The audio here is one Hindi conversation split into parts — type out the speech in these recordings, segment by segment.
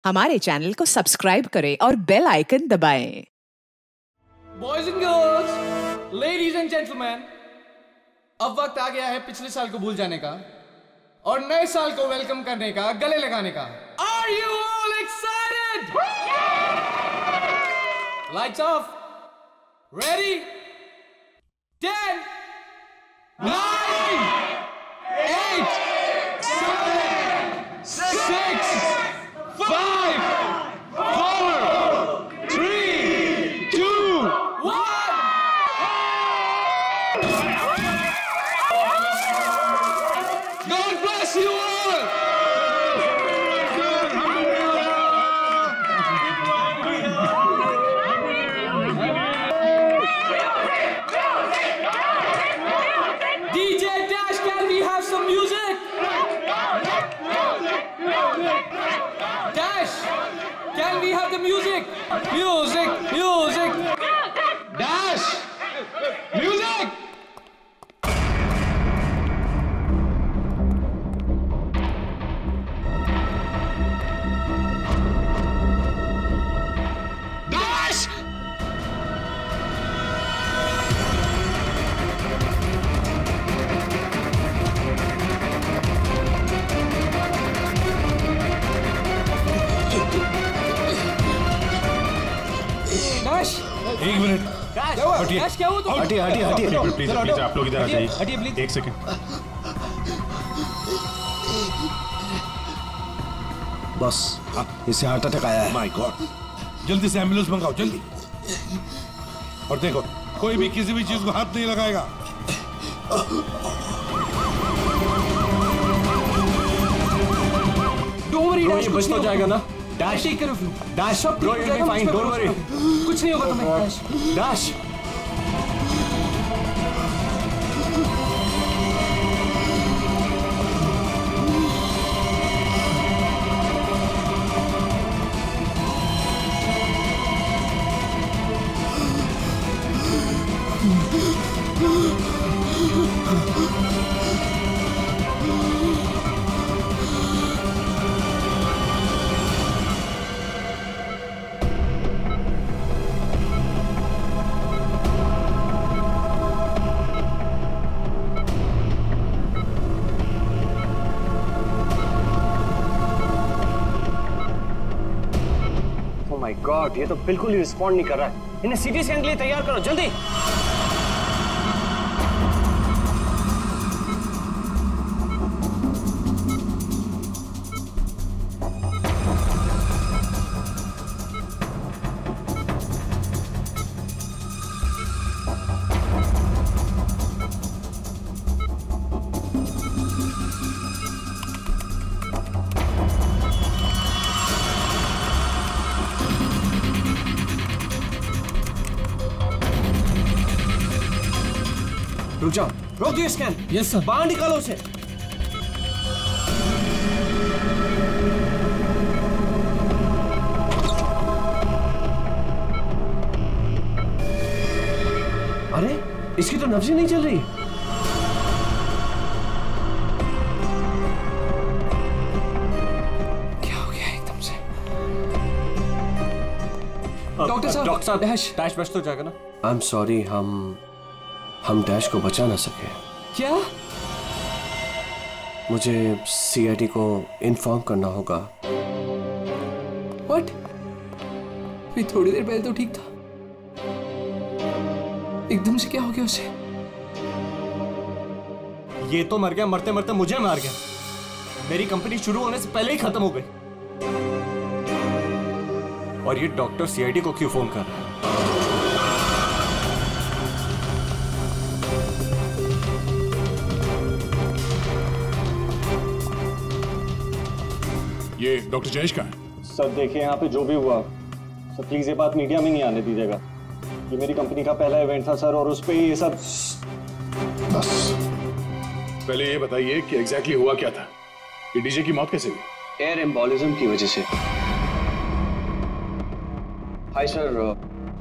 हमारे चैनल को सब्सक्राइब करें और बेल आइकन दबाएं। Boys and girls, ladies and gentleman, अब वक्त आ गया है पिछले साल को भूल जाने का और नए साल को वेलकम करने का, गले लगाने का। Are you all excited? Lights off, ready, 10, 9, 8, 7, 6, 5, 4, 3, 2, 1. God bless you all. DJ Dash, can we have some music? Dash, can we have the music? Music, music. Dash, music. Dash. Dash. एक मिनट। हटिए। Dash, क्या हुआ तुम? हटिए प्लीज आप लोग इधर आ जाइए। हटिए प्लीज। एक सेकंड। बस इसे हार्ट अटैक आया है। माय गॉड, जल्दी से एम्बुलेंस मंगाओ, जल्दी। और देखो, कोई भी किसी भी चीज को हाथ नहीं लगाएगा। Don't worry, Bro, Dash, ये कुछ बच नहीं तो जाएगा होगा। ना? Dash, Take care of you. Dash, सब bro, ठीक you'll be हो fine. जाएगा, Don't worry. कुछ नहीं होगा तुम्हें, Dash. Dash. Oh my God, ये तो बिल्कुल ही रिस्पॉन्ड नहीं कर रहा है। इन्हें सीटी स्कैन के लिए तैयार करो, जल्दी। रुक जाओ, रोक दियो स्कैन। Yes, sir. बाहर निकालो उसे। अरे, इसकी तो नब्ज ही नहीं चल रही। क्या हो गया एकदम से? डॉक्टर साहब, डॉक्टर साहब, डैश बच तो जाएगा ना? आई एम सॉरी, हम डैश को बचा ना सके। क्या? मुझे सीआईडी को इन्फॉर्म करना होगा। What? अभी थोड़ी देर पहले तो ठीक था, एकदम से क्या हो गया उसे? ये तो मर गया, मरते मरते मुझे मार गया। मेरी कंपनी शुरू होने से पहले ही खत्म हो गई। और ये डॉक्टर सीआईडी को क्यों फोन कर रहा है? ये डॉक्टर जयेश का है। सर देखिए, यहाँ पे जो भी हुआ सर, प्लीज ये बात मीडिया में नहीं आने दीजिएगा। ये मेरी कंपनी का पहला इवेंट था सर, और उस पे ये सब। बस पहले ये बताइए कि एग्जैक्टली हुआ क्या था? ये डीजे की मौत कैसे हुई? एयर एम्बोलिज्म की वजह से। Hi sir,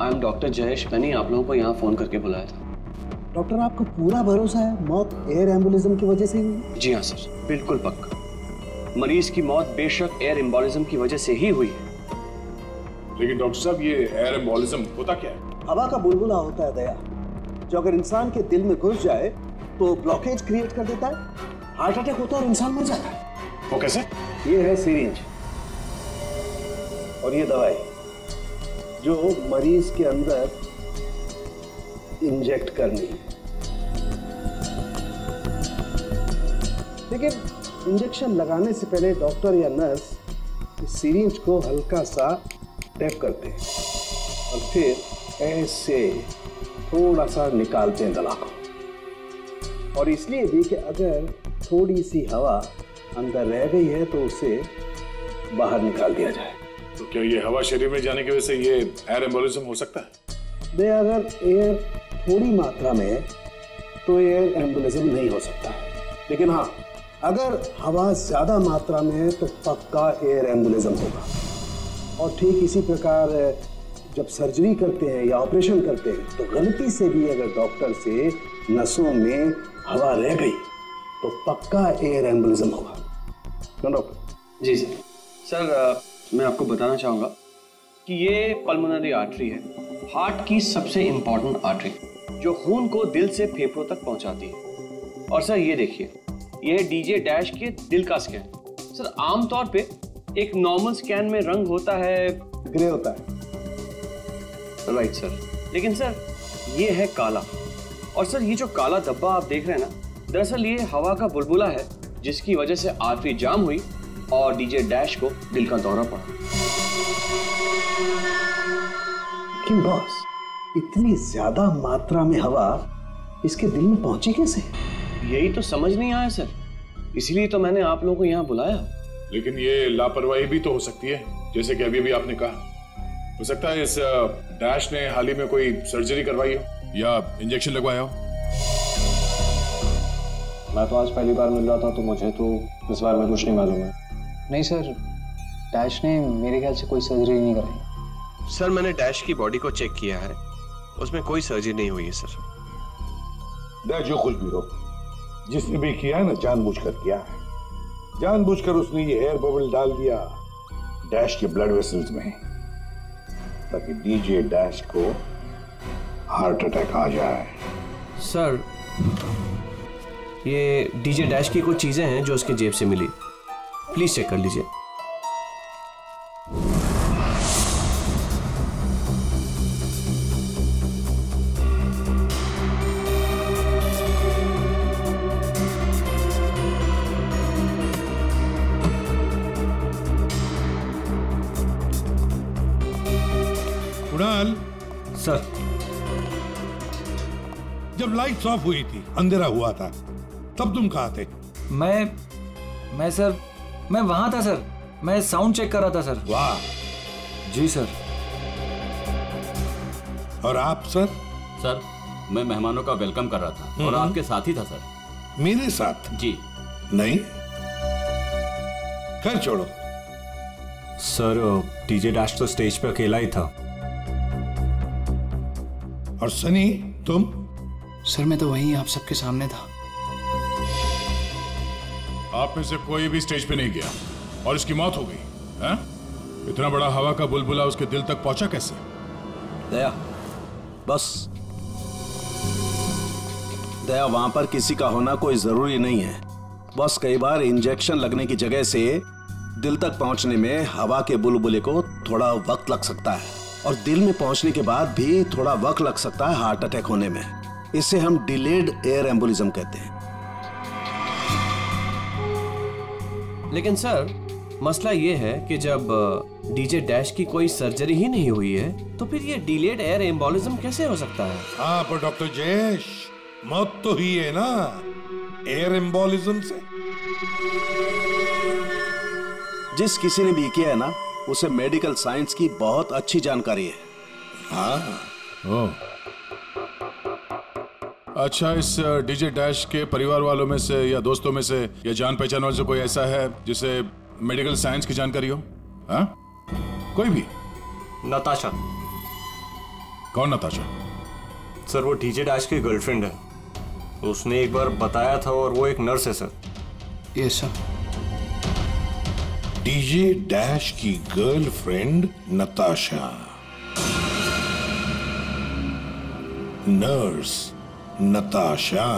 I am doctor Jayesh. मैंने आप लोगों को यहाँ फोन करके बुलाया था। डॉक्टर आपको पूरा भरोसा है मौत एयर एम्बुलिज्म की वजह से हुई? जी हाँ सर, बिल्कुल पक्का। मरीज की मौत बेशक एयर एम्बोलिज्म की वजह से ही हुई है। लेकिन डॉक्टर साहब, ये एयर एम्बोलिज्म होता क्या है? हवा का बुलबुला होता है दया, जो अगर इंसान के दिल में घुस जाए तो ब्लॉकेज क्रिएट कर देता है, हार्ट अटैक होता है और इंसान मर जाता है। वो कैसे? ये है सिरिंज और ये दवाई जो मरीज के अंदर इंजेक्ट करनी है। लेकिन इंजेक्शन लगाने से पहले डॉक्टर या नर्स इस सिरिंज को हल्का सा टैप करते हैं और फिर ऐसे थोड़ा सा निकालते हैं दवा को। और इसलिए भी कि अगर थोड़ी सी हवा अंदर रह गई है तो उसे बाहर निकाल दिया जाए। तो क्या ये हवा शरीर में जाने की वजह से ये एयर एम्बोलिज्म हो सकता है? अगर एयर थोड़ी मात्रा में है तो एयर एम्बोलिज्म नहीं हो सकता है, लेकिन हाँ, अगर हवा ज्यादा मात्रा में है तो पक्का एयर एम्बोलिज्म होगा। और ठीक इसी प्रकार जब सर्जरी करते हैं या ऑपरेशन करते हैं तो गलती से भी अगर डॉक्टर से नसों में हवा रह गई तो पक्का एयर एम्बोलिज्म होगा ना डॉक्टर? जी सर। सर मैं आपको बताना चाहूँगा कि ये पल्मोनरी आर्टरी है, हार्ट की सबसे इंपॉर्टेंट आर्टरी जो खून को दिल से फेफड़ों तक पहुंचाती है। और सर ये देखिए, यह डीजे डैश के दिल का स्कैन। सर आमतौर पे एक नॉर्मल स्कैन में रंग होता है, ग्रे होता है। राइट सर, लेकिन सर ये है काला। और सर ये जो काला धब्बा आप देख रहे हैं ना, दरअसल ये हवा का बुलबुला है जिसकी वजह से आर्टरी जाम हुई और डीजे डैश को दिल का दौरा पड़ा। लेकिन बॉस, इतनी ज्यादा मात्रा में हवा इसके दिल में पहुंची कैसे? यही तो समझ नहीं आया सर, इसलिए तो मैंने आप लोगों को यहाँ बुलाया। लेकिन ये लापरवाही भी तो हो सकती है, जैसे कि अभी आपने कहा। हो सकता है इस डैश ने हाल ही में कोई सर्जरी करवाई हो या इंजेक्शन लगवाया हो। मैं तो आज पहली बार मिल रहा था तो मुझे तो इस बारे में कुछ नहीं मालूम है। नहीं सर, डैश ने मेरे ख्याल से कोई सर्जरी नहीं कराई। सर मैंने डैश की बॉडी को चेक किया है, उसमें कोई सर्जरी नहीं हुई है सर। डैश जो कुछ भी हो, जिसने भी किया है ना, जानबूझकर किया है। जानबूझकर उसने ये एयर बबल डाल दिया डैश के ब्लड वेसल्स में ताकि डीजे डैश को हार्ट अटैक आ जाए। सर ये डीजे डैश की कुछ चीजें हैं जो उसके जेब से मिली, प्लीज चेक कर लीजिए। कुणाल सर, जब लाइट्स ऑफ हुई थी, अंधेरा हुआ था, तब तुम कहाँ थे? मैं सर, मैं वहां था सर, मैं साउंड चेक कर रहा था सर। वाह। जी सर। और आप सर? सर मैं मेहमानों का वेलकम कर रहा था और आपके साथ ही था सर। मेरे साथ? जी नहीं, खैर छोड़ो। सर डीजे डैश तो स्टेज पे अकेला ही था। और सनी तुम? सर मैं तो वहीं आप सबके सामने था। आप में से कोई भी स्टेज पे नहीं गया और इसकी मौत हो गई है? इतना बड़ा हवा का बुलबुला उसके दिल तक पहुंचा कैसे? दया, बस दया, वहां पर किसी का होना कोई जरूरी नहीं है। बस कई बार इंजेक्शन लगने की जगह से दिल तक पहुंचने में हवा के बुलबुले को थोड़ा वक्त लग सकता है और दिल में पहुंचने के बाद भी थोड़ा वक्त लग सकता है हार्ट अटैक होने में। इसे हम डिलेड एयर एम्बोलिज्म कहते हैं। लेकिन सर मसला ये है कि जब डीजे डैश की कोई सर्जरी ही नहीं हुई है तो फिर ये डिलेड एयर एम्बोलिज्म कैसे हो सकता है? हाँ पर डॉक्टर जयेश, मौत तो हुई है ना एयर एम्बोलिज्म से। जिस किसी ने भी किया है ना, उसे मेडिकल साइंस की बहुत अच्छी जानकारी है। हाँ। अच्छा, इस डीजे डैश के परिवार वालों में से या दोस्तों में से या जान पहचान वालों से कोई ऐसा है जिसे मेडिकल साइंस की जानकारी हो? हाँ? कोई भी? नताशा। कौन नताशा? सर वो डीजे डैश की गर्लफ्रेंड है, उसने एक बार बताया था और वो एक नर्स है sir. Yes sir. DJ dash की गर्लफ्रेंड नताशा, नर्स नताशा।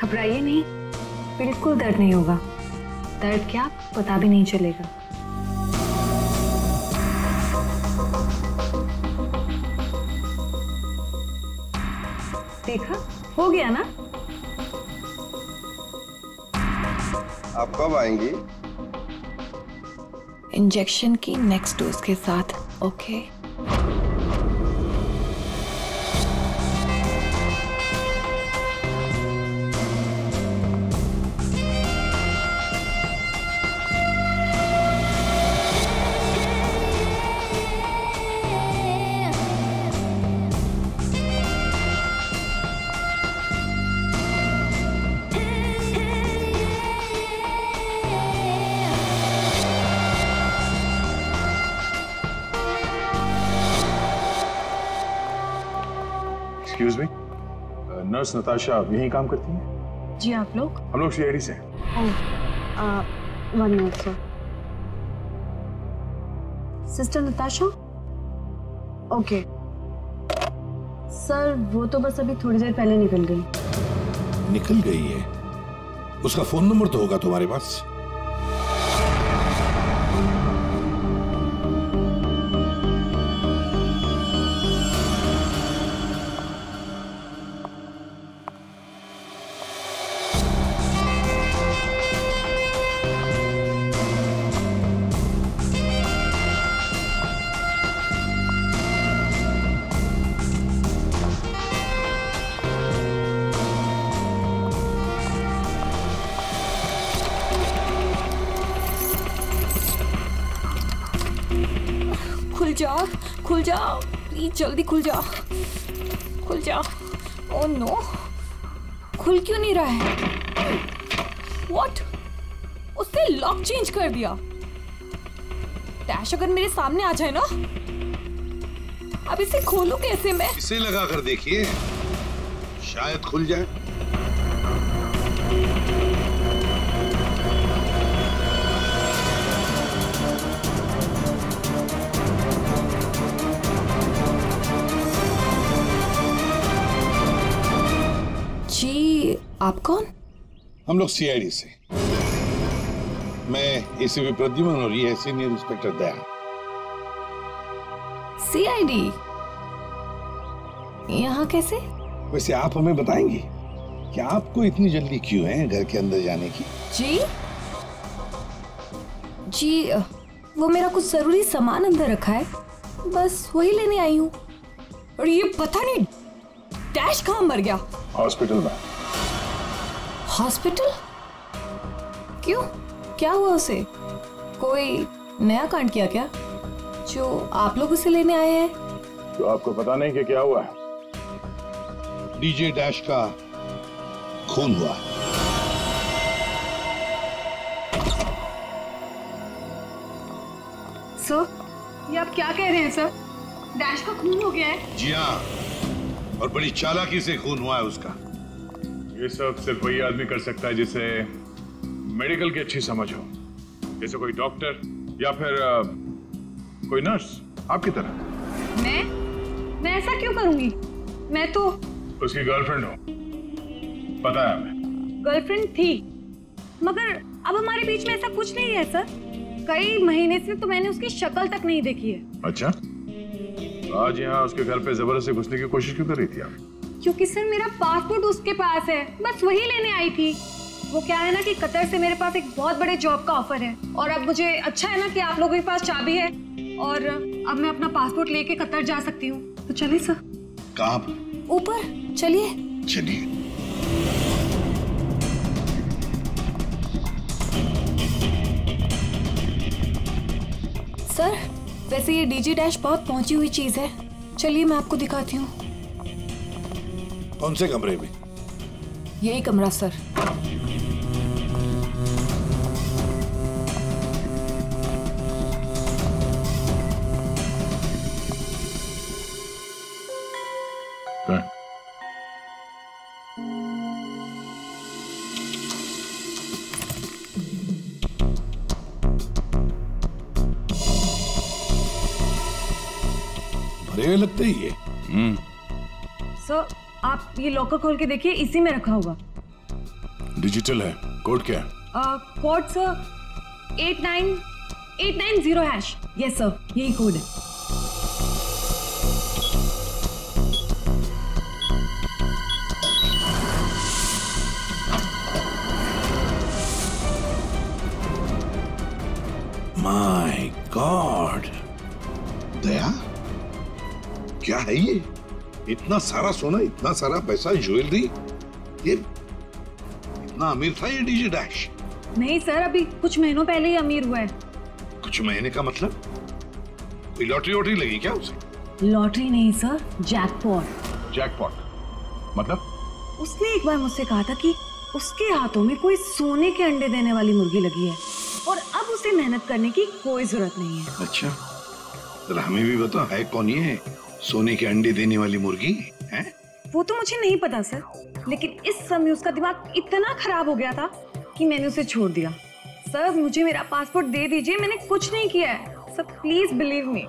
घबराइए नहीं, बिल्कुल दर्द नहीं होगा। दर्द क्या पता भी नहीं चलेगा। देखा, हो गया ना। आप कब आएंगी? इंजेक्शन की नेक्स्ट डोज के साथ। Okay. Excuse me, nurse Natasha यहीं काम करती है? जी, आप लोग? हम लोग सीआईडी से हैं। One minute sir. Sister Natasha? Okay sir, वो तो बस अभी थोड़ी देर पहले निकल गई। निकल गई है? उसका फोन नंबर तो होगा तुम्हारे पास? खुल जाओ प्लीज, जल्दी खुल जाओ, खुल जाओ। ओह नो, खुल क्यों नहीं रहा है? व्हाट? उसने लॉक चेंज कर दिया। डैश अगर मेरे सामने आ जाए ना, अब इसे खोलूं कैसे मैं? इसे लगा कर देखिए, शायद खुल जाए। जी, आप कौन? हम लोग सीआईडी से। मैं एसीपी प्रद्युमन और ये है सीनियर इंस्पेक्टर दया। सीआईडी यहाँ कैसे? वैसे आप हमें बताएंगी कि आपको इतनी जल्दी क्यों है घर के अंदर जाने की? जी, वो मेरा कुछ जरूरी सामान अंदर रखा है, बस वही लेने आई हूँ। और ये पता नहीं डैश कहाँ मर गया? हॉस्पिटल में। हॉस्पिटल? क्यों, क्या हुआ उसे? कोई नया कांड किया क्या जो आप लोग उसे लेने आए हैं? तो आपको पता नहीं कि क्या हुआ है? डीजे डैश का खून हुआ। सर, ये आप क्या कह रहे हैं सर? डैश का खून हो गया है? जी हाँ, और बड़ी चालाकी से खून हुआ है उसका। ये सब सिर्फ वही आदमी कर सकता है जिसे मेडिकल की अच्छी समझ हो, जैसे कोई डॉक्टर या फिर कोई नर्स आपकी तरह। मैं ऐसा क्यों करूंगी? मैं तो उसकी गर्लफ्रेंड हो, पता है हमें। गर्लफ्रेंड थी, मगर अब हमारे बीच में ऐसा कुछ नहीं है सर। कई महीने से तो मैंने उसकी शक्ल तक नहीं देखी है। अच्छा, आज यहाँ उसके घर पे जबरदस्ती घुसने की कोशिश क्यों कर रही थी आप? क्योंकि सर मेरा पासपोर्ट उसके पास है, बस वही लेने आई थी। वो क्या है ना कि कतर से मेरे पास एक बहुत बड़े जॉब का ऑफर है, और अब मुझे अच्छा है ना कि आप लोगों के पास चाबी है, और अब मैं अपना पासपोर्ट लेके कतर जा सकती हूँ। तो चलिए सर। कहाँ? ऊपर चलिए। चलिए। सर, वैसे ये डीजे डैश बहुत पहुंची हुई चीज है, चलिए मैं आपको दिखाती हूँ। कौन से कमरे में? यही कमरा सर। भरे हुए लगते ही ये। सर आप ये लॉकर खोल के देखिए, इसी में रखा होगा। डिजिटल है। कोड क्या है? Code sir 89890#। यस सर, यही कोड है। माय गॉड, दया क्या है ये? इतना सारा सोना, इतना सारा पैसा, ज्वेलरी, ये इतना अमीर था ये डीजे डैश? नहीं सर, अभी कुछ महीनों पहले ही अमीर हुआ है। कुछ महीने का मतलब? कोई लॉटरी वॉटरी लगी क्या उसे? लॉटरी नहीं सर, जैकपॉट। जैकपॉट मतलब? उसने एक बार मुझसे कहा था कि उसके हाथों में कोई सोने के अंडे देने वाली मुर्गी लगी है और अब उसे मेहनत करने की कोई जरूरत नहीं है। अच्छा, तो हमें भी बता, है कौन ये सोने के अंडे देने वाली मुर्गी है? वो तो मुझे नहीं पता सर, लेकिन इस समय उसका दिमाग इतना खराब हो गया था कि मैंने उसे छोड़ दिया। सर मुझे मेरा पासपोर्ट दे दीजिए, मैंने कुछ नहीं किया है sir, please believe me.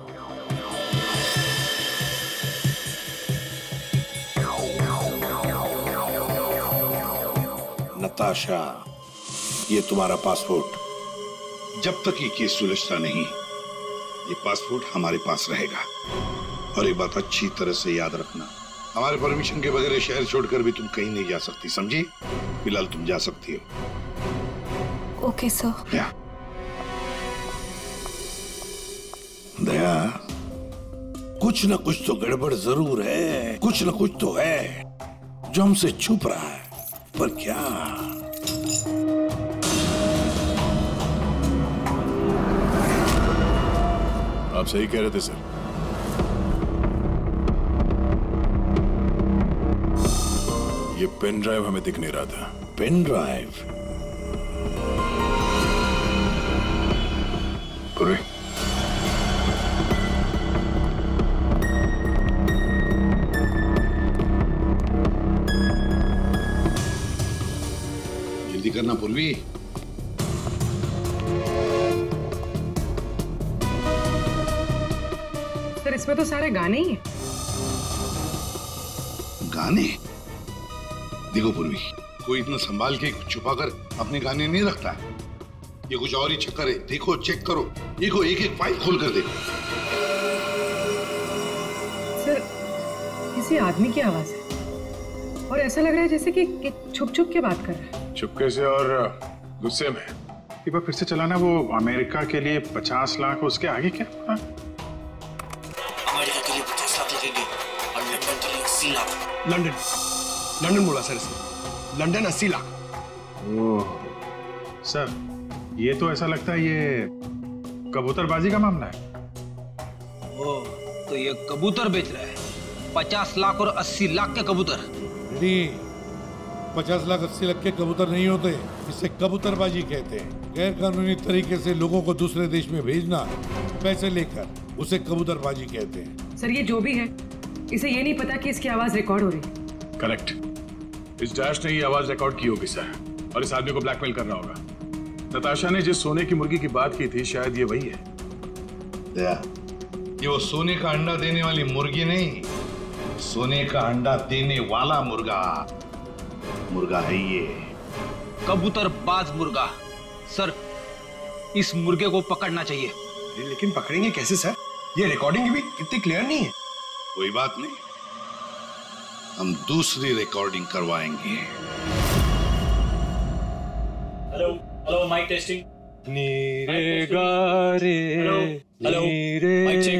Natasha, ये तुम्हारा पासपोर्ट, जब तक ये केस सुलझता नहीं, ये पासपोर्ट हमारे पास रहेगा। और एक बात अच्छी तरह से याद रखना, हमारे परमिशन के बगैर शहर छोड़कर भी तुम कहीं नहीं जा सकती, समझी? फिलहाल तुम जा सकती हो। Okay sir. दया, कुछ न कुछ तो गड़बड़ जरूर है, कुछ न कुछ तो है जो हमसे छुप रहा है, पर क्या? आप सही कह रहे थे सर। ये पेन ड्राइव हमें दिख नहीं रहा था। Pen drive? पूरे जल्दी करना पूर्वी। सर इसमें तो सारे गाने ही हैं। गाने? देखो पूर्वी, कोई इतना संभाल के छुपाकर अपने गाने नहीं रखता है। ये कुछ और ही चक्कर है। देखो, चेक करो, देखो, एक एक फाइल खोल कर देखो। सर किसी आदमी की आवाज है और ऐसा लग रहा है जैसे कि छुप छुप के बात कर रहा है। चुपके से और गुस्से में। एक बार फिर से चलाना। वो अमेरिका के लिए 50 लाख, उसके आगे क्या? अमेरिका के लिए 50 लाख लगेंगे और लंदन के लिए 80 लाख। लंदन बोला सर इसने। लंदन 80 लाख। ओह सर, ये तो ऐसा लगता है ये कबूतरबाजी का मामला है। ओह, तो ये कबूतर बेच रहा है। 50 लाख और 80 लाख के कबूतर। 50 लाख 80 लाख के कबूतर नहीं होते, इसे कबूतरबाजी कहते हैं। गैर कानूनी तरीके से लोगों को दूसरे देश में भेजना पैसे लेकर, उसे कबूतरबाजी कहते हैं। सर ये जो भी है, इसे ये नहीं पता कि इसकी आवाज रिकॉर्ड हो रही है। करेक्ट। इस डैश ने ये आवाज रिकॉर्ड की होगी सर, और इस आदमी को ब्लैकमेल कर रहा होगा। नताशा ने जिस सोने की मुर्गी की बात की थी, शायद ये वही है। ये वो सोने का अंडा देने वाली मुर्गी नहीं, सोने का अंडा देने वाला मुर्गा है ये। कबूतरबाज मुर्गा। सर इस मुर्गे को पकड़ना चाहिए। लेकिन पकड़ेंगे कैसे सर? ये रिकॉर्डिंग भी कितनी क्लियर नहीं है। कोई बात नहीं, हम दूसरी रिकॉर्डिंग करवाएंगे। Hello hello, mic testing. नीरे गारे, hello,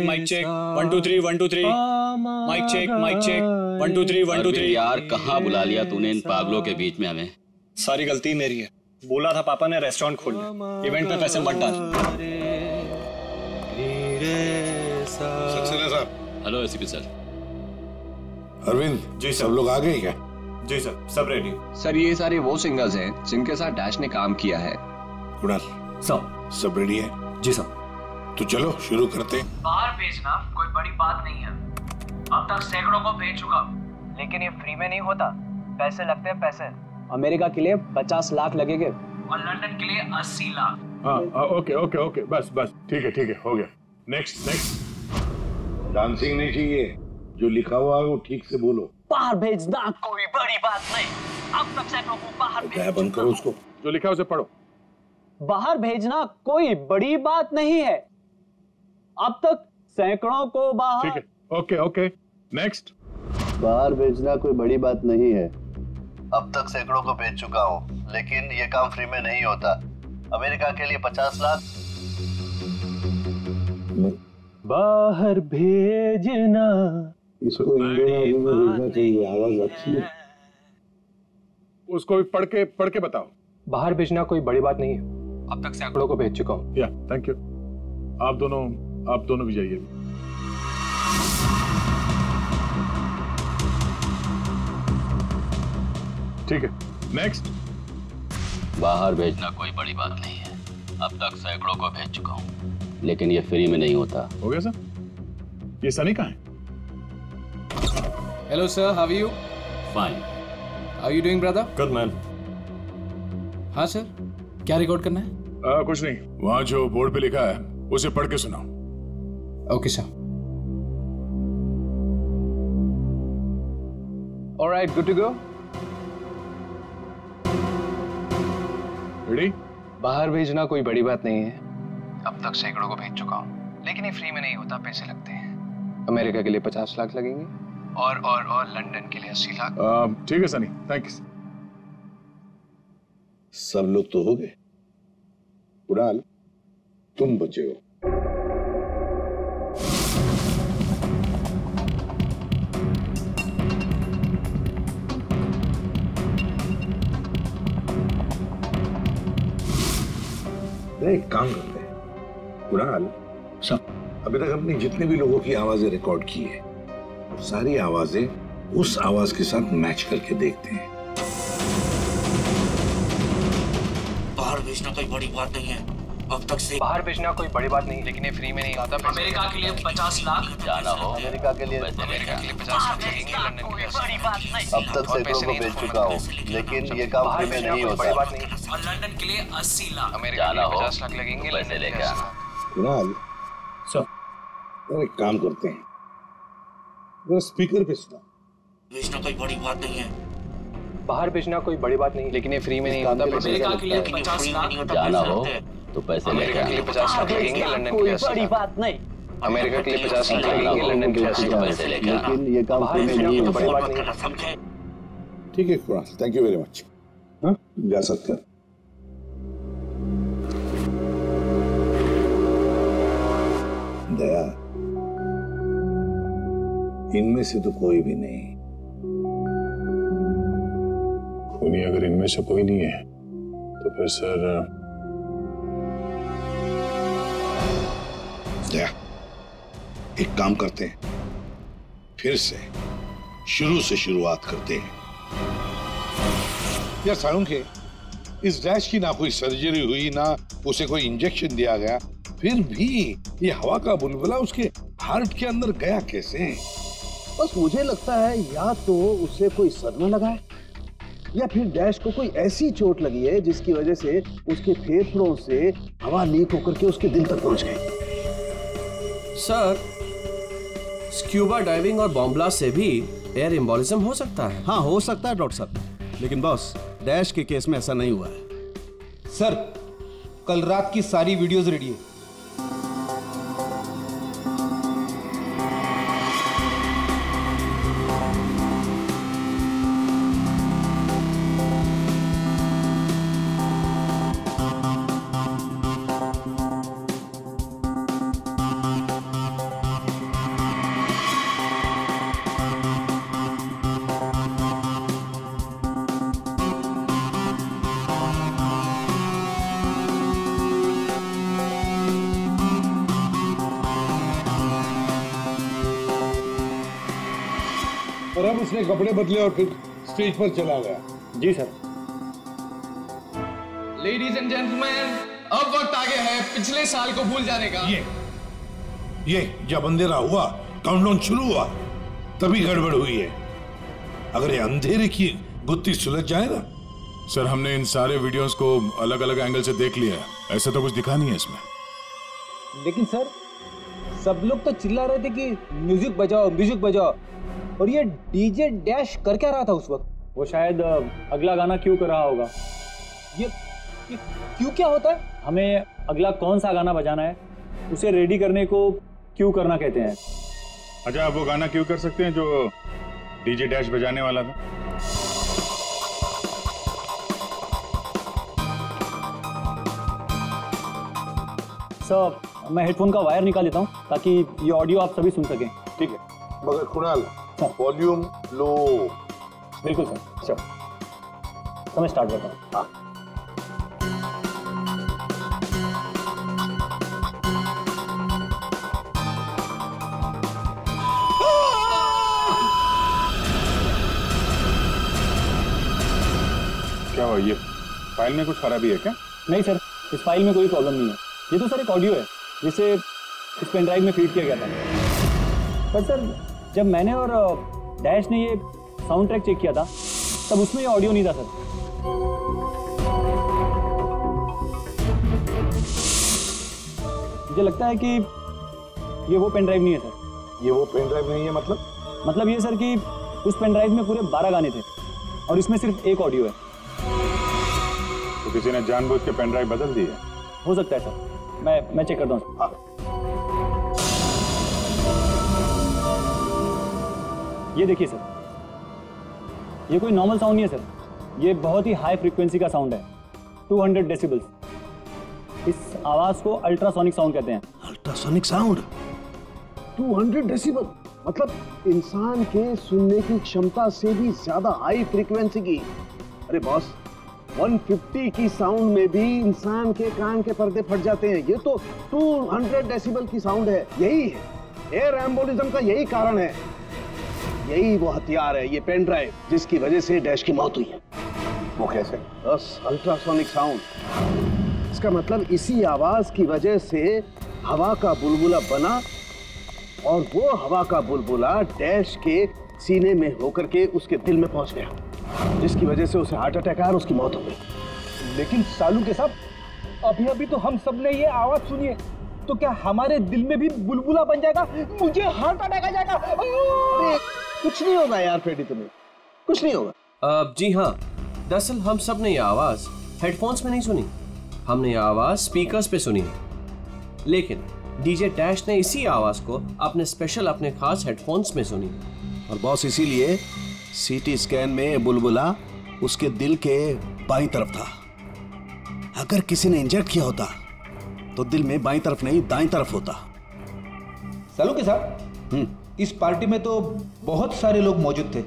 mic check 1 2 3 1 2 3, mic check 1 2 3 1 2 3। यार कहाँ बुला लिया तूने इन पागलों के बीच में हमें? सारी गलती मेरी है। बोला था पापा ने रेस्टोरेंट खोलना, इवेंट पे पैसे मत डाल। सक्सेना साहब। Hello ACP sir. Arvind ji, सब लोग आ गए क्या? जी सर, सब रेडी। सर ये सारे वो सिंगर्स हैं जिनके साथ डैश ने काम किया है। कुणाल सर, सब रेडी है? जी सर। तो चलो शुरू करते हैं। बाहर भेजना कोई बड़ी बात नहीं है। अब तक सैकड़ों को भेज चुका, लेकिन ये फ्री में नहीं होता, पैसे लगते हैं पैसे। अमेरिका के लिए 50 लाख लगेंगे और लंदन के लिए 80 लाख। हाँ ओके ओके ओके, बस बस ठीक है हो गया। Next next. डांसिंग नहीं चाहिए, जो लिखा हुआ है वो ठीक से बोलो। बाहर भेजना कोई बड़ी बात नहीं, अब तक सैकड़ों को बाहर क्या बंद करो उसको, जो लिखा है उसे पढ़ो। बाहर भेजना कोई बड़ी बात नहीं है, अब तक सैकड़ों को बाहर। ठीक है, ओके ओके नेक्स्ट। बाहर भेजना कोई बड़ी बात नहीं है, अब तक सैकड़ों को भेज चुका हूँ, लेकिन ये काम फ्री में नहीं होता। अमेरिका के लिए 50 लाख। बाहर भेजना इसको इंडियन में भेजना चाहिए, आवाज अच्छी है। उसको भी पढ़ के बताओ। बाहर भेजना कोई बड़ी बात नहीं है, अब तक सैकड़ों को भेज चुका हूँ। या थैंक यू। आप दोनों भी जाइए। ठीक है नेक्स्ट। बाहर भेजना कोई बड़ी बात नहीं है, अब तक सैकड़ों को भेज चुका हूँ, लेकिन ये फ्री में नहीं होता। हो गया सर। ये सनी कहाँ है? Hello sir, how are you? Fine. How you doing brother? Good man. हाँ सर, क्या रिकॉर्ड करना है? कुछ नहीं, वहाँ जो बोर्ड पे लिखा है उसे पढ़ के सुनाओ। Okay sir. Alright, good to go. Ready? बाहर भेजना कोई बड़ी बात नहीं है, अब तक सैकड़ों को भेज चुका हूँ, लेकिन ये फ्री में नहीं होता, पैसे लगते हैं। अमेरिका के लिए 50 लाख लगेंगे और लंदन के लिए 80 लाख। ठीक है सनी, थैंक्स। सब लोग तो हो गए, कुणाल तुम बचे हो। एक काम करते हैं कुणाल, अभी तक हमने जितने भी लोगों की आवाजें रिकॉर्ड की है, सारी आवाजें उस आवाज के साथ मैच करके देखते हैं। बाहर भेजना कोई बड़ी बात नहीं है, अब तक से बाहर भेजना कोई बड़ी बात नहीं, लेकिन ये फ्री में नहीं आता। अमेरिका के लिए 50 लाख जाना हो, अमेरिका के लिए 50 लाख लगेंगे, लंदन के लिए 80 लाख। अब तक सैकड़ों को भेज चुका हूँ, लेकिन ये काम फ्री में नहीं होता। और लंदन के लिए 80 लाख। अमेरिका के लिए 50 लाख लगेंगे, पैसे लेके आना। कुणाल सर, एक काम करते हैं, जरा स्पीकर पे सुना। भेजना कोई बड़ी बात नहीं है, बाहर भेजना कोई बड़ी बात नहीं, लेकिन ये फ्री में नहीं होता। अमेरिका के लिए 50 लाख। जाना हो तो पैसे लेके अमेरिका के लिए 50 लाख लगेंगे, लंदन के लिए 80 लाख। बात नहीं, अमेरिका के लिए 50 लाख लगेंगे, लंदन के लिए 80 लाख। पैसे लेके आना। लेकिन ये काम बाहर फ्री में भेजना नहीं कोई होता। बड़ी बात नहीं। समझे? ठीक है Kunal, thank you very much. हाँ जा सकते हैं। दया, इनमें से तो कोई भी नहीं। खूनी अगर इनमें से कोई नहीं है तो फिर सर दया, एक काम करते हैं, फिर से शुरू से शुरुआत करते हैं। यार साळुंखे, इस डैश की ना कोई सर्जरी हुई, ना उसे कोई इंजेक्शन दिया गया, फिर भी ये हवा का बुलबुला उसके हार्ट के अंदर गया कैसे? बस मुझे लगता है या तो उसे कोई सदमा लगा है, या फिर डैश को कोई ऐसी चोट लगी है जिसकी वजह से उसके फेफड़ों से हवा लीक होकर के उसके दिल तक पहुंच गई। सर, स्क्यूबा डाइविंग और बॉम्ब ब्लास्ट से भी एयर एम्बोलिज्म हो सकता है। हाँ हो सकता है डॉक्टर साहब, लेकिन बॉस डैश के केस में ऐसा नहीं हुआ है। सर, कल रात की सारी वीडियोस रेडी है। और अब उसने कपड़े बदले और फिर स्टेज पर चला गया। जी सर। लेडीज एंड जेंटलमैन, अब वक्त आ गया है पिछले साल को भूल जाने का। ये जब अंधेरा हुआ, काउंटडाउन शुरू हुआ, तभी गड़बड़ हुई है। अगर ये अंधेरे की गुत्थी सुलझ जाए ना। सर, हमने इन सारे वीडियोस को अलग अलग एंगल से देख लिया है, ऐसा तो कुछ दिखा नहीं है इसमें। लेकिन सर, सब लोग तो चिल्ला रहे थे कि म्यूजिक बजाओ, म्यूजिक बजाओ, और ये डीजे डैश कर क्या रहा था उस वक्त? वो शायद अगला गाना क्यों कर रहा होगा। ये क्यों क्या होता है? हमें अगला कौन सा गाना बजाना है उसे रेडी करने को क्यों करना कहते हैं। अच्छा, आप वो गाना क्यों कर सकते हैं जो डीजे डैश बजाने वाला था? सर, मैं हेडफोन का वायर निकाल लेता हूँ ताकि ये ऑडियो आप सभी सुन सकें। ठीक है, मगर कुणाल, वॉल्यूम लो। बिल्कुल सर। चलो, तो मैं स्टार्ट करता हूँ। हाँ। क्या हुआ? ये फाइल में कुछ खराबी है क्या? नहीं सर, इस फाइल में कोई प्रॉब्लम नहीं है। ये तो सर एक ऑडियो है जिसे इस पेन ड्राइव में फीड किया गया था। पर सर, जब मैंने और डैश ने ये साउंड ट्रैक चेक किया था तब उसमें ये ऑडियो नहीं था सर। मुझे लगता है कि ये वो पेन ड्राइव नहीं है सर। ये वो पेन ड्राइव नहीं है मतलब ये सर कि उस पेन ड्राइव में पूरे 12 गाने थे और इसमें सिर्फ एक ऑडियो है। तो किसी ने जानबूझ के पेन ड्राइव बदल दी है? हो सकता है सर, मैं चेक करता हूँ। हाँ। ये देखिए सर, ये कोई नॉर्मल साउंड नहीं है सर, ये बहुत ही हाई फ्रीक्वेंसी का साउंड है, 200 डेसिबल्स। इस आवाज को अल्ट्रासोनिक साउंड कहते हैं। अल्ट्रासोनिक साउंड 200 डेसिबल, मतलब इंसान के सुनने की क्षमता से भी ज्यादा हाई फ्रीक्वेंसी की। अरे बॉस, 150 की साउंड में भी इंसान के कान के पर्दे फट जाते हैं। ये तो 200 डेसिबल की साउंड है। यही है एयर एम्बोलिज्म का, यही कारण है, यही वो हथियार है, ये पेन ड्राइव जिसकी वजह से डैश की मौत हुई है। वो कैसे? बस अल्ट्रासोनिक साउंड। इसका मतलब इसी आवाज की वजह से हवा का बुलबुला बना और वो हवा का बुलबुला डैश के सीने में होकर के उसके दिल में पहुंच गया, जिसकी वजह से उसे हार्ट अटैक आया और उसकी मौत हो गई। लेकिन सालू के साहब, अभी तो हम सब ने ये आवाज सुनी है, तो क्या हमारे दिल में भी बुलबुला बन जाएगा? मुझे हार्ट अटैक आ जाएगा। कुछ नहीं होगा यार फ्रेडी, तुम्हें कुछ नहीं होगा। जी हाँ, दरअसल हम सब ने ये आवाज हेडफोन्स में नहीं सुनी, हमने ये आवाज स्पीकर्स पे सुनी है। लेकिन डीजे डैश ने इसी आवाज को अपने खास हेडफोन्स में सुनी। और बॉस, इसीलिए सीटी स्कैन में बुलबुला उसके दिल के बाईं तरफ था। अगर किसी ने इंजेक्ट किया होता तो दिल में बाईं तरफ नहीं दाईं तरफ होता। सालू के साहब, इस पार्टी में तो बहुत सारे लोग मौजूद थे,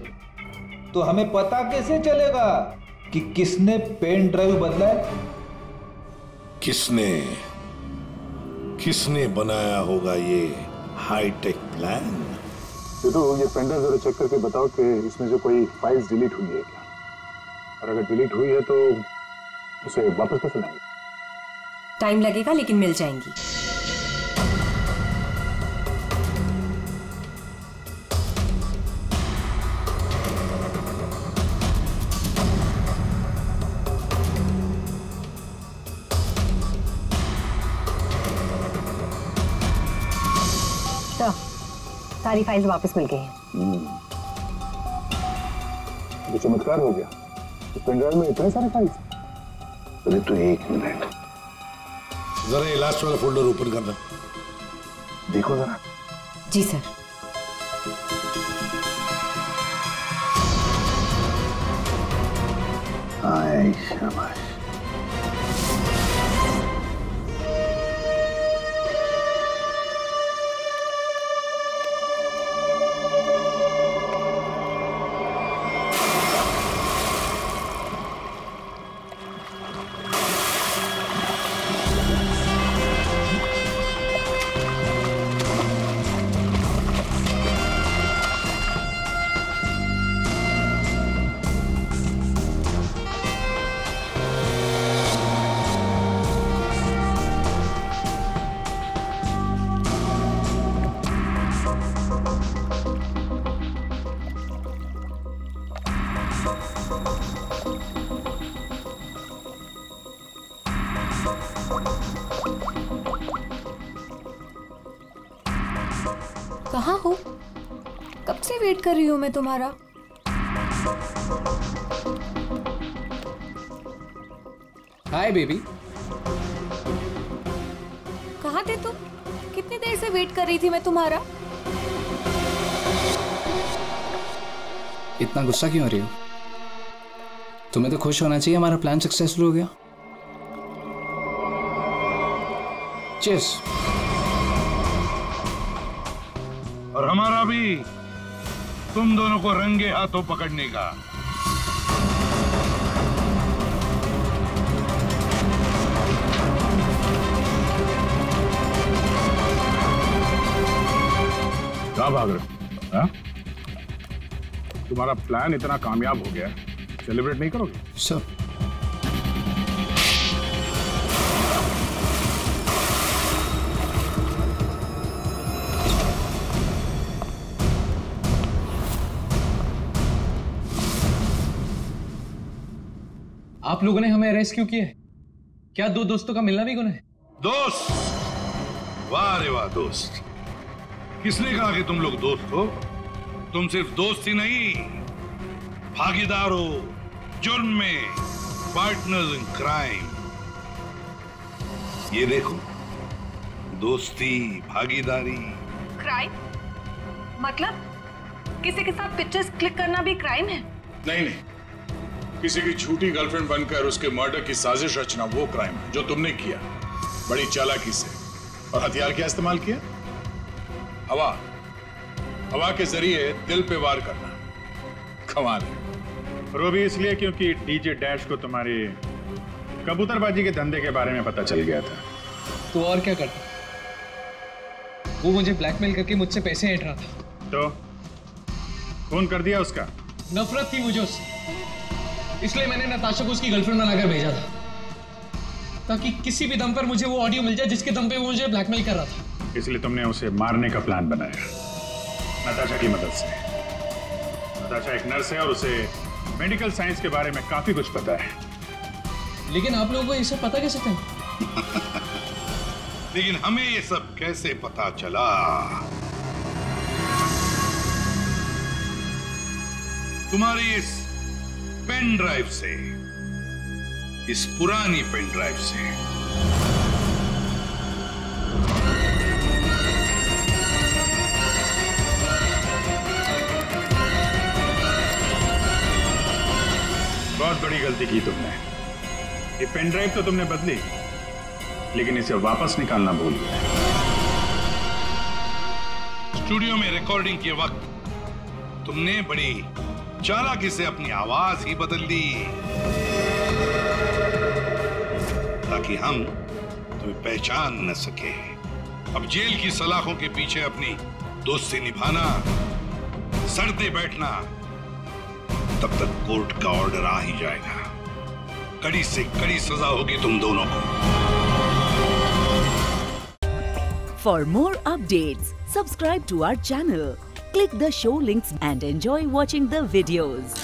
तो हमें पता कैसे चलेगा कि किसने पेन ड्राइव बदला है? किसने बनाया होगा ये हाईटेक प्लान? तो ये पेन ड्राइव जरा चेक करके बताओ कि इसमें से कोई फाइल्स डिलीट हुई है क्या, और अगर डिलीट हुई है तो उसे वापस कैसे लाएंगे? टाइम लगेगा लेकिन मिल जाएंगी। सारी फाइल्स वापस मिल गई हैं। ये चमत्कार हो गया। इस पेन ड्राइव में इतने सारे फाइल्स। अरे तो एक मिनट, जरा ये लास्ट वाला फोल्डर ओपन करना, देखो जरा। जी सर। आए शाबाश। कहाँ हो? कब से वेट कर रही हूँ मैं तुम्हारा। Hi baby. कहाँ थे तुम? कितनी देर से वेट कर रही थी मैं तुम्हारा। इतना गुस्सा क्यों हो रही हो? तुम्हें तो खुश होना चाहिए, हमारा प्लान सक्सेसफुल हो गया। चीयर्स। और हमारा भी तुम दोनों को रंगे हाथों पकड़ने का। कहाँ भाग रहे हो? तुम्हारा प्लान इतना कामयाब हो गया, सेलिब्रेट नहीं करोगे? सर आप लोगों ने हमें अरेस्ट क्यों किया है? क्या दो दोस्तों का मिलना भी गुनाह है? दोस्त? वाह रे वाह दोस्त। किसने कहा कि तुम लोग दोस्त हो? तुम सिर्फ दोस्त ही नहीं, भागीदार हो जुर्म में, पार्टनर्स इन क्राइम। ये देखो, दोस्ती, भागीदारी। क्राइम? मतलब किसी के साथ पिक्चर्स क्लिक करना भी क्राइम है? नहीं नहीं, किसी की झूठी गर्लफ्रेंड बनकर उसके मर्डर की साजिश रचना वो क्राइम है जो तुमने किया, बड़ी चालाकी से। और हथियार क्या इस्तेमाल किया? हवा। हवा के जरिए दिल पे वार करना। कमाल है। और वो भी इसलिए क्योंकि डीजे डैश को तुम्हारी कबूतरबाजी के धंधे के बारे में पता चल गया था। तो और क्या करता? वो मुझे ब्लैकमेल करके मुझसे पैसे ऐंठ रहा था। तो फोन कर दिया उसका? नफरत थी मुझे उससे, इसलिए मैंने नताशा को उसकी गर्लफ्रेंड बनाकर भेजा था, ताकि किसी भी दम पर मुझे वो ऑडियो मिल जाए जिसके दम पे वो मुझे ब्लैकमेल कर रहा था। इसलिए तुमने उसे मारने का प्लान बनाया नताशा की मदद से। नताशा एक नर्स है और उसे मेडिकल साइंस के बारे में काफी कुछ पता है। लेकिन आप लोगों को ये सब पता कैसे था? लेकिन हमें ये सब कैसे पता चला? तुम्हारी इस पेन ड्राइव से, इस पुरानी पेन ड्राइव से। बहुत बड़ी गलती की तुमने। ये पेन ड्राइव तो तुमने बदली, लेकिन इसे वापस निकालना भूल गए। स्टूडियो में रिकॉर्डिंग के वक्त तुमने बड़ी चालाकी से अपनी आवाज ही बदल दी, ताकि हम तुम्हें पहचान न सके। अब जेल की सलाखों के पीछे अपनी दोस्ती निभाना, सड़ते बैठना, तब तक कोर्ट का ऑर्डर आ ही जाएगा। कड़ी से कड़ी सजा होगी तुम दोनों को। For more updates, subscribe to our channel, click the show links and enjoy watching the videos.